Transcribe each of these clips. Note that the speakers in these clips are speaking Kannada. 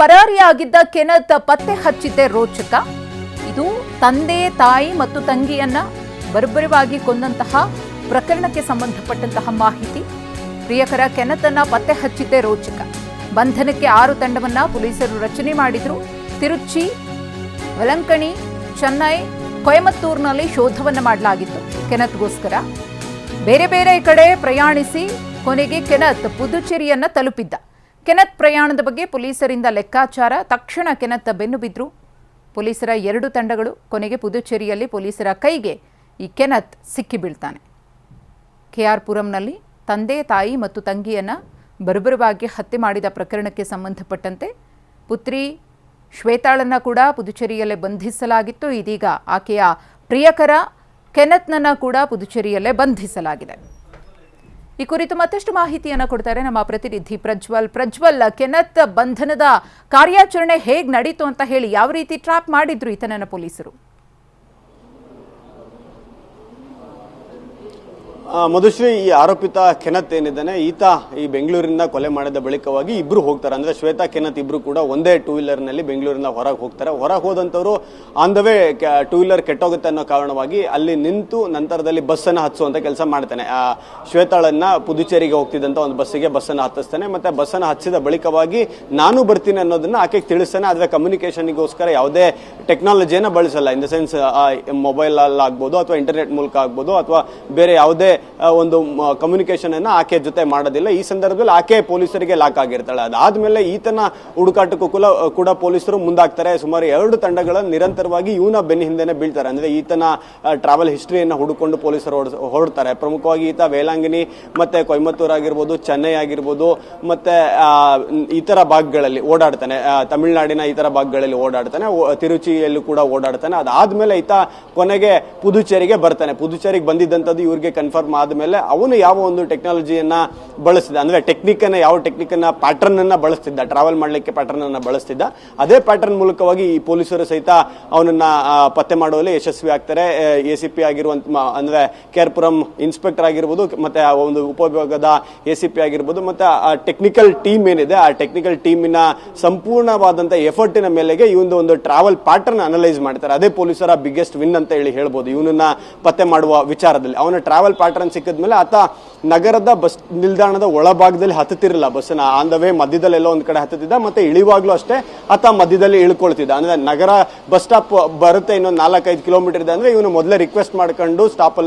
ಪರಾರಿಯಾಗಿದ್ದ ಕೆನತ್ ಪತ್ತೆ ಹಚ್ಚಿದ್ದೇ ರೋಚಕ. ಇದು ತಂದೆ, ತಾಯಿ ಮತ್ತು ತಂಗಿಯನ್ನ ಬರ್ಬರವಾಗಿ ಕೊಂದಂತಹ ಪ್ರಕರಣಕ್ಕೆ ಸಂಬಂಧಪಟ್ಟಂತಹ ಮಾಹಿತಿ. ಪ್ರಿಯಕರ ಕೆನತ್ ಅನ್ನ ಪತ್ತೆ ಹಚ್ಚಿದ್ದೇ ರೋಚಕ. ಬಂಧನಕ್ಕೆ 6 ತಂಡವನ್ನ ಪೊಲೀಸರು ರಚನೆ ಮಾಡಿದ್ರು. ತಿರುಚಿ, ವೆಲಂಕಣಿ, ಚೆನ್ನೈ, ಕೊಯಮತ್ತೂರಿನಲ್ಲಿ ಶೋಧವನ್ನ ಮಾಡಲಾಗಿತ್ತು ಕೆನತ್ಗೋಸ್ಕರ. ಬೇರೆ ಬೇರೆ ಕಡೆ ಪ್ರಯಾಣಿಸಿ ಕೊನೆಗೆ ಕೆನತ್ ಪುದುಚೇರಿಯನ್ನ ತಲುಪಿದ್ದ. ಕೆನತ್ ಪ್ರಯಾಣದ ಬಗ್ಗೆ ಪೊಲೀಸರಿಂದ ಲೆಕ್ಕಾಚಾರ. ತಕ್ಷಣ ಕೆನತ್ ಬೆನ್ನು ಬಿದ್ರು. ಪೊಲೀಸರ 2 ತಂಡಗಳು. ಕೊನೆಗೆ ಪುದುಚೇರಿಯಲ್ಲಿ ಪೊಲೀಸರ ಕೈಗೆ ಈ ಕೆನತ್ ಸಿಕ್ಕಿ ಬೀಳ್ತಾನೆ. KR ಪುರಂನಲ್ಲಿ ತಂದೆ, ತಾಯಿ ಮತ್ತು ತಂಗಿಯನ್ನ ಬರ್ಬರವಾಗಿ ಹತ್ಯೆ ಮಾಡಿದ ಪ್ರಕರಣಕ್ಕೆ ಸಂಬಂಧಪಟ್ಟಂತೆ ಪುತ್ರಿ ಶ್ವೇತಾಳನ್ನ ಕೂಡ ಪುದುಚೇರಿಯಲ್ಲೇ ಬಂಧಿಸಲಾಗಿತ್ತು. ಇದೀಗ ಆಕೆಯ ಪ್ರಿಯಕರ ಕೆನತ್ನನ್ನ ಕೂಡ ಪುದುಚೇರಿಯಲ್ಲೇ ಬಂಧಿಸಲಾಗಿದೆ. ಈ ಕುರಿತು ಮತ್ತಷ್ಟು ಮಾಹಿತಿಯನ್ನು ಕೊಡ್ತಾರೆ ನಮ್ಮ ಪ್ರತಿನಿಧಿ ಪ್ರಜ್ವಲ್. ಕೆನತ್ ಬಂಧನದ ಕಾರ್ಯಾಚರಣೆ ಹೇಗೆ ನಡೀತು ಅಂತ ಹೇಳಿ, ಯಾವ ರೀತಿ ಟ್ರ್ಯಾಪ್ ಮಾಡಿದ್ರು ಈತನನ್ನ ಪೊಲೀಸರು? ಮಧುಶ್ರೀ, ಈ ಆರೋಪಿತ ಕೆನತ್ ಏನಿದ್ದಾನೆ, ಈತ ಈ ಬೆಂಗಳೂರಿನ ಕೊಲೆ ಮಾಡಿದ ಬಳಿಕವಾಗಿ ಇಬ್ರು ಹೋಗ್ತಾರೆ. ಅಂದ್ರೆ ಶ್ವೇತಾ, ಕೆನತ್ ಇಬ್ರು ಕೂಡ ಒಂದೇ 2 ವೀಲರ್ನಲ್ಲಿ ಬೆಂಗಳೂರಿನ ಹೊರಗೆ ಹೋಗ್ತಾರೆ. ಹೊರಗೆ ಹೋದಂಥವ್ರು ಆನ್ ದ ವೇ 2 ವೀಲರ್ ಕೆಟ್ಟೋಗುತ್ತೆ ಅನ್ನೋ ಕಾರಣವಾಗಿ ಅಲ್ಲಿ ನಿಂತು ನಂತರದಲ್ಲಿ ಬಸ್ಸನ್ನು ಹತ್ತಿಸುವಂತ ಕೆಲಸ ಮಾಡ್ತಾನೆ. ಶ್ವೇತಾಳನ್ನ ಪುದುಚೇರಿಗೆ ಹೋಗ್ತಿದ್ದಂತ ಒಂದು ಬಸ್ಸನ್ನು ಹತ್ತಿಸ್ತಾನೆ. ಮತ್ತೆ ಬಸ್ಸನ್ನು ಹತ್ತಿಸಿದ ಬಳಿಕವಾಗಿ ನಾನು ಬರ್ತೀನಿ ಅನ್ನೋದನ್ನ ಆಕೆಗೆ ತಿಳಿಸ್ತಾನೆ. ಆದ್ರೆ ಕಮ್ಯುನಿಕೇಶನ್ಗೋಸ್ಕರ ಯಾವುದೇ ಟೆಕ್ನಾಲಜಿಯನ್ನು ಬಳಸಲ್ಲ. ಇನ್ ದ ಸೆನ್ಸ್ ಮೊಬೈಲ್ ಅಲ್ಲಿ ಆಗ್ಬೋದು, ಅಥವಾ ಇಂಟರ್ನೆಟ್ ಮೂಲಕ ಆಗ್ಬೋದು, ಅಥವಾ ಬೇರೆ ಯಾವುದೇ ಒಂದು ಕಮ್ಯುನಿಕೇಶನ್ ಅನ್ನ ಆಕೆ ಜೊತೆ ಮಾಡೋದಿಲ್ಲ. ಈ ಸಂದರ್ಭದಲ್ಲಿ ಆಕೆ ಪೊಲೀಸರಿಗೆ ಲಾಕ್ ಆಗಿರ್ತಾಳೆ. ಅದಾದ್ಮೇಲೆ ಈತನ ಹುಡುಕಾಟಕ್ಕೂ ಕೂಡ ಪೊಲೀಸರು ಮುಂದಾಗ್ತಾರೆ. ಸುಮಾರು 2 ತಂಡಗಳ ನಿರಂತರವಾಗಿ ಇವನ ಬೆನ್ನ ಹಿಂದೆನೆ ಬೀಳ್ತಾರೆ. ಅಂದ್ರೆ ಈತನ ಟ್ರಾವೆಲ್ ಹಿಸ್ಟ್ರಿಯನ್ನ ಹುಡುಕೊಂಡು ಪೊಲೀಸರು ಹೊರಡ್ತಾರೆ. ಪ್ರಮುಖವಾಗಿ ಈತ ವೇಲಾಂಗಿನಿ ಮತ್ತೆ ಕೊಯಮತ್ತೂರು ಆಗಿರ್ಬೋದು, ಚೆನ್ನೈ ಆಗಿರ್ಬೋದು, ಮತ್ತೆ ಇತರ ಭಾಗಗಳಲ್ಲಿ ಓಡಾಡ್ತಾನೆ. ತಮಿಳುನಾಡಿನ ಇತರ ಭಾಗಗಳಲ್ಲಿ ಓಡಾಡ್ತಾನೆ. ತಿರುಚಿಯಲ್ಲೂ ಕೂಡ ಓಡಾಡ್ತಾನೆ. ಅದಾದ್ಮೇಲೆ ಈತ ಕೊನೆಗೆ ಪುದುಚೇರಿಗೆ ಬರ್ತಾನೆ. ಪುದುಚೇರಿಗೆ ಬಂದಿದ್ದಂಥದ್ದು ಇವ್ರಿಗೆ ಕನ್ಫರ್ಮ್ ಆದ್ಮೇಲೆ ಅವನು ಯಾವ ಒಂದು ಟೆಕ್ನಾಲಜಿಯನ್ನ ಬಳಸ್ತಿದ್ದ, ಅಂದ್ರೆ ಯಾವ ಟೆಕ್ನಿಕ್ ಅನ್ನ ಪ್ಯಾಟರ್ನ್ ಅನ್ನ ಬಳಸ್ತಿದ್ದ, ಟ್ರಾವೆಲ್ ಮಾಡ್ಲಿಕ್ಕೆ ಪ್ಯಾಟರ್ನ್ ಅನ್ನ ಬಳಸ್ತಿದ್ದ. ಅದೇ ಪ್ಯಾಟರ್ನ್ ಮೂಲಕವಾಗಿ ಈ ಪೊಲೀಸರು ಸಹಿತ ಅವನನ್ನ ಪತ್ತೆ ಮಾಡುವಲ್ಲಿ ಯಶಸ್ವಿ ಆಗ್ತಾರೆ. ACP ಆಗಿರುವಂತ ಅಂದ್ರೆ KR ಪುರಂ ಇನ್ಸ್ಪೆಕ್ಟರ್ ಆಗಿರ್ಬೋದು, ಮತ್ತೆ ಒಂದು ಉಪವಿಭಾಗದ ACP ಆಗಿರ್ಬೋದು, ಮತ್ತೆ ಆ ಟೆಕ್ನಿಕಲ್ ಟೀಮ್ ಏನಿದೆ, ಆ ಟೆಕ್ನಿಕಲ್ ಟೀಮಿನ ಸಂಪೂರ್ಣವಾದಂತ ಎಫರ್ಟಿನ ಮೇಲೆಗೆ ಈ ಒಂದು ಟ್ರಾವೆಲ್ ಪ್ಯಾಟರ್ನ್ ಅನಲೈಸ್ ಮಾಡ್ತಾರೆ. ಅದೇ ಪೊಲೀಸರ ಬಿಗ್ಗೆಸ್ಟ್ ವಿನ್ ಅಂತ ಹೇಳ್ಬೋದು ಇವನನ್ನ ಪತ್ತೆ ಮಾಡುವ ವಿಚಾರದಲ್ಲಿ. ಅವನ ಟ್ರಾವೆಲ್ ಪ್ಯಾಟರ್ನ್ ಸಿಕ್ಕಿದ್ಮೇಲೆ ಆತ ನಗರದ ಬಸ್ ನಿಲ್ದಾಣದ ಒಳಭಾಗದಲ್ಲಿ ಹತ್ತುತ್ತಿರಲಿಲ್ಲ. ಬಸ್ಸನ್ನ ಆನ್ ದ ವೇ ಮಧ್ಯದಲ್ಲಿ ಎಲ್ಲೋ ಒಂದ್ ಕಡೆ ಹತ್ತುತ್ತಿದ್ದ. ಮತ್ತೆ ಇಳಿವಾಗ್ಲೂ ಅಷ್ಟೇ ಆತ ಮಧ್ಯದಲ್ಲಿ ಇಳ್ಕೊಳ್ತಿದ್ದ. ಅಂದ್ರೆ ನಗರ ಬಸ್ ಸ್ಟಾಪ್ ಬರುತ್ತೆ ಇನ್ನೊಂದು 4-5 ಕಿಲೋಮೀಟರ್ ಇದೆ ಅಂದ್ರೆ ಇವನು ಮೊದಲೇ ರಿಕ್ವೆಸ್ಟ್ ಮಾಡ್ಕೊಂಡು ಸ್ಟಾಪ್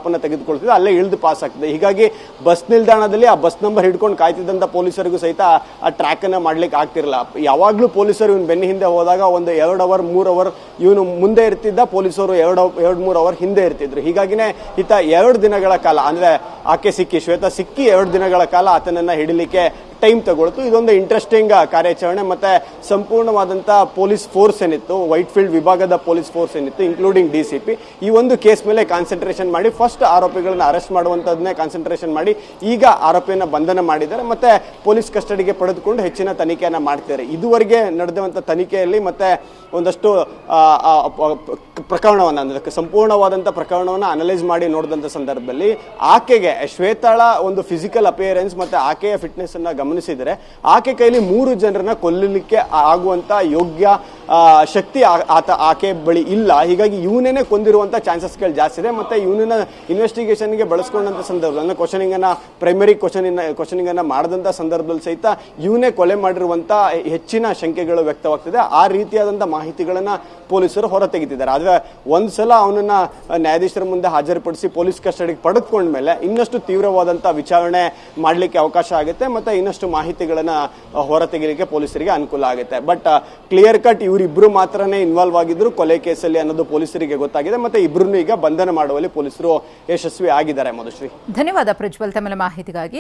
ಅನ್ನ ತೆಗೆದುಕೊಳ್ತಿದ್ದ. ಅಲ್ಲೇ ಇಳಿದು ಪಾಸ್ ಆಗ್ತದೆ. ಹೀಗಾಗಿ ಬಸ್ ನಿಲ್ದಾಣದಲ್ಲಿ ಆ ಬಸ್ ನಂಬರ್ ಹಿಡ್ಕೊಂಡು ಕಾಯ್ತಿದ್ದಂತ ಪೊಲೀಸರಿಗೂ ಸಹಿತ ಆ ಟ್ರ್ಯಾಕ್ ಅನ್ನ ಮಾಡ್ಲಿಕ್ಕೆ ಆಗ್ತಿರಲಿಲ್ಲ. ಯಾವಾಗ್ಲೂ ಪೊಲೀಸರು ಇವನು ಬೆನ್ನ ಹಿಂದೆ ಹೋದಾಗ ಒಂದು 2 ಅವರ್ 3 ಅವರ್ ಇವನು ಮುಂದೆ ಇರ್ತಿದ್ದ, ಪೊಲೀಸರು 2-3 ಅವರ್ ಹಿಂದೆ ಇರ್ತಿದ್ರು. ಹೀಗಾಗಿನೇ ಈತ 2 ದಿನಗಳ ಕಾಲ, ಅಂದ್ರೆ ಆಕೆ ಶ್ವೇತಾ ಸಿಕ್ಕಿ 2 ದಿನಗಳ ಕಾಲ ಆತನನ್ನ ಹಿಡಿಲಿಕ್ಕೆ ಟೈಮ್ ತಗೊಳ್ತು. ಇದೊಂದು ಇಂಟ್ರೆಸ್ಟಿಂಗ್ ಕಾರ್ಯಾಚರಣೆ. ಮತ್ತೆ ಸಂಪೂರ್ಣವಾದಂತ ಪೊಲೀಸ್ ಫೋರ್ಸ್ ಏನಿತ್ತು, ವೈಟ್ ಫೀಲ್ಡ್ ವಿಭಾಗದ ಪೊಲೀಸ್ ಫೋರ್ಸ್ ಏನಿತ್ತು, ಇನ್ಕ್ಲೂಡಿಂಗ್ DCP, ಈ ಒಂದು ಕೇಸ್ ಮೇಲೆ ಕಾನ್ಸಂಟ್ರೇಷನ್ ಮಾಡಿ ಫಸ್ಟ್ ಆರೋಪಿಗಳನ್ನ ಅರೆಸ್ಟ್ ಮಾಡುವಂತದನ್ನೇ ಕಾನ್ಸಂಟ್ರೇಷನ್ ಮಾಡಿ ಈಗ ಆರೋಪಿಯನ್ನ ಬಂಧನ ಮಾಡಿದ್ದಾರೆ. ಮತ್ತೆ ಪೊಲೀಸ್ ಕಸ್ಟಡಿಗೆ ಪಡೆದುಕೊಂಡು ಹೆಚ್ಚಿನ ತನಿಖೆಯನ್ನ ಮಾಡ್ತಿದ್ದಾರೆ. ಇದುವರೆಗೆ ನಡೆದಂತ ತನಿಖೆಯಲ್ಲಿ ಮತ್ತೆ ಒಂದಷ್ಟು ಪ್ರಕರಣವನ್ನ, ಅಂದ್ರೆ ಸಂಪೂರ್ಣವಾದಂತ ಪ್ರಕರಣವನ್ನ ಅನಲೈಸ್ ಮಾಡಿ ನೋಡಿದಂತ ಸಂದರ್ಭದಲ್ಲಿ ಆಕೆಗೆ ಶ್ವೇತಾಳ ಒಂದು ಫಿಸಿಕಲ್ ಅಪಿಯರೆನ್ಸ್ ಮತ್ತೆ ಆಕೆಯ ಫಿಟ್ನೆಸ್ ಅನ್ನ ಗಮನಿಸಿದರೆ ಆಕೆ ಕೈಲಿ 3 ಜನರನ್ನ ಕೊಲ್ಲಲಿಕ್ಕೆ ಆಗುವಂತ ಯೋಗ್ಯ ಶಕ್ತಿ ಆಕೆ ಬಳಿ ಇಲ್ಲ. ಹೀಗಾಗಿ ಇವನೇನೆ ಕೊಂದಿರುವಂತ ಚಾನ್ಸಸ್ಗಳು ಜಾಸ್ತಿ ಇದೆ. ಮತ್ತೆ ಇವನನ್ನ ಇನ್ವೆಸ್ಟಿಗೇಷನ್ಗೆ ಬಳಸ್ಕೊಂಡಂತ ಸಂದರ್ಭದಲ್ಲಿ ಕ್ವಶನಿಂಗ್ ಅನ್ನ, ಪ್ರೈಮರಿ ಕ್ವಶನಿಂಗ್ ಅನ್ನ ಮಾಡದಂತ ಸಂದರ್ಭದಲ್ಲಿ ಸಹಿತ ಇವನೇ ಕೊಲೆ ಮಾಡಿರುವಂತ ಹೆಚ್ಚಿನ ಶಂಕೆಗಳು ವ್ಯಕ್ತವಾಗ್ತಿದೆ. ಆ ರೀತಿಯಾದಂತ ಮಾಹಿತಿಗಳನ್ನ ಪೊಲೀಸರು ಹೊರ ತೆಗಿತಿದ್ದಾರೆ. ಆದ್ರೆ ಒಂದ್ಸಲ ಅವನನ್ನ ನ್ಯಾಯಾಧೀಶರ ಮುಂದೆ ಹಾಜರುಪಡಿಸಿ ಪೊಲೀಸ್ ಕಸ್ಟಡಿಗೆ ಪಡೆದುಕೊಂಡ್ಮೇಲೆ ಇನ್ನಷ್ಟು ತೀವ್ರವಾದಂತ ವಿಚಾರಣೆ ಮಾಡ್ಲಿಕ್ಕೆ ಅವಕಾಶ ಆಗುತ್ತೆ. ಮತ್ತೆ ಇನ್ನಷ್ಟು ಮಾಹಿತಿಗಳನ್ನ ಹೊರ ತೆಗಿಲಿಕ್ಕೆ ಪೊಲೀಸರಿಗೆ ಅನುಕೂಲ ಆಗುತ್ತೆ. ಬಟ್ ಕ್ಲಿಯರ್ ಕಟ್ ಇವರಿಬ್ರು ಮಾತ್ರನೇ ಇನ್ವಾಲ್ವ್ ಆಗಿದ್ರು ಕೊಲೆ ಕೇಸಲ್ಲಿ ಅನ್ನೋದು ಪೊಲೀಸರಿಗೆ ಗೊತ್ತಾಗಿದೆ. ಮತ್ತೆ ಇಬ್ರನ್ನು ಈಗ ಬಂಧನ ಮಾಡುವಲ್ಲಿ ಪೊಲೀಸರು ಯಶಸ್ವಿ ಆಗಿದ್ದಾರೆ. ಮಧುಶ್ರೀ, ಧನ್ಯವಾದ ಪ್ರಜ್ವಲ್ ತಮ್ಮ ಮಾಹಿತಿಗಾಗಿ.